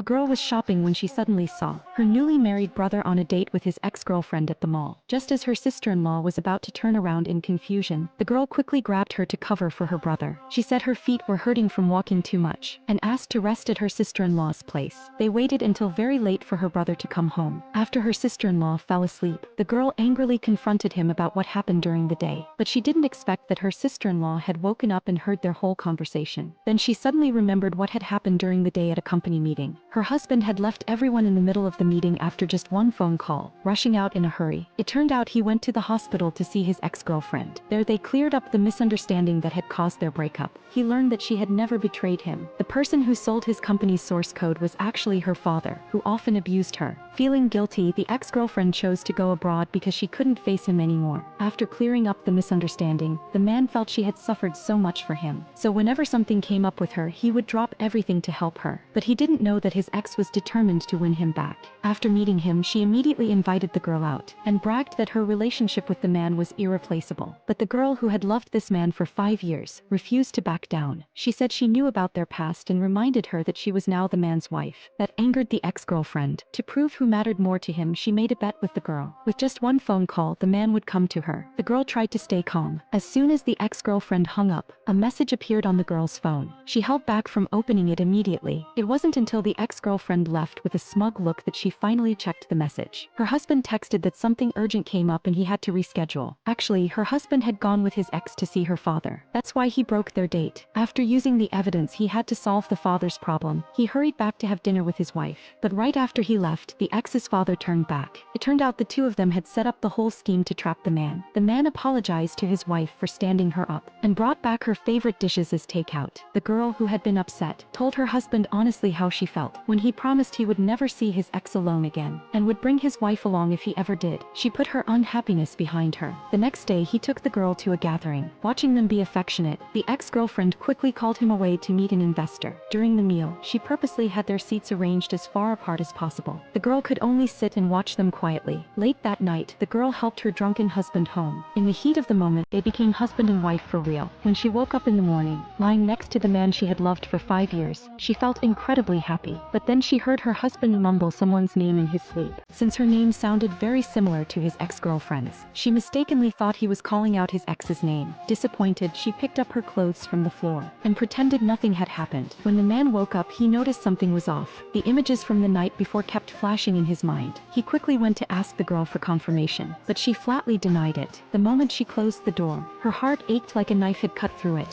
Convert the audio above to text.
girl was shopping when she suddenly saw her newly married brother on a date with his ex-girlfriend at the mall. Just as her sister-in-law was about to turn around in confusion, the girl quickly grabbed her to cover for her brother. She said her feet were hurting from walking too much, and asked to rest at her sister-in-law's place. They waited until very late for her brother to come home. After her sister-in-law fell asleep, the girl angrily confronted him about what happened during the day, but she didn't expect that her sister-in-law had woken up and heard their whole conversation. Then she suddenly remembered what had happened during the day at a company meeting. Her husband had left everyone in the middle of the meeting after just one phone call, rushing out in a hurry. It turned out he went to the hospital to see his ex-girlfriend. There they cleared up the misunderstanding that had caused their breakup. He learned that she had never betrayed him. The person who sold his company's source code was actually her father, who often abused her. Feeling guilty, the ex-girlfriend chose to go abroad because she couldn't face him anymore. After clearing up the misunderstanding, the man felt she had suffered so much for him. So whenever something came up with her, he would drop everything to help her. But he didn't know that his ex was determined to win him back. After meeting him, she immediately invited the girl out and bragged that her relationship with the man was irreplaceable. But the girl, who had loved this man for 5 years, refused to back down. She said she knew about their past and reminded her that she was now the man's wife. That angered the ex-girlfriend. To prove who mattered more to him, she made a bet with the girl. With just one phone call, the man would come to her. The girl tried to stay calm. As soon as the ex-girlfriend hung up, a message appeared on the girl's phone. She held back from opening it immediately. It wasn't until the ex-girlfriend left with a smug look that she finally checked the message. Her husband texted that something urgent came up and he had to reschedule. Actually, her husband had gone with his ex to see her father. That's why he broke their date. After using the evidence he had to solve the father's problem, he hurried back to have dinner with his wife. But right after he left, the ex's father turned back. It turned out the two of them had set up the whole scheme to trap the man. The man apologized to his wife for standing her up and brought back her favorite dishes as takeout. The girl, who had been upset, told her husband honestly how she felt when he promised he would never see his ex alone again and would bring his wife along if he ever did. She put her unhappiness behind her. The next day he took the girl to a gathering. Watching them be affectionate, the ex-girlfriend quickly called him away to meet an investor. During the meal, she purposely had their seats arranged as far apart as possible. The girl could only sit and watch them quietly. Late that night, the girl helped her drunken husband home. In the heat of the moment, they became husband and wife for real. When she woke up in the morning, lying next to the man she had loved for 5 years, she felt incredibly happy. But then she heard her husband mumble someone's name in his sleep. Since her name sounded very similar to his ex-girlfriend's, she mistakenly thought he was calling out his ex's name. Disappointed, she picked up her clothes from the floor and pretended nothing had happened. When the man woke up, he noticed something was off. The images from the night before kept flashing in his mind. He quickly went to ask the girl for confirmation, but she flatly denied it. The moment she closed the door, her heart ached like a knife had cut through it.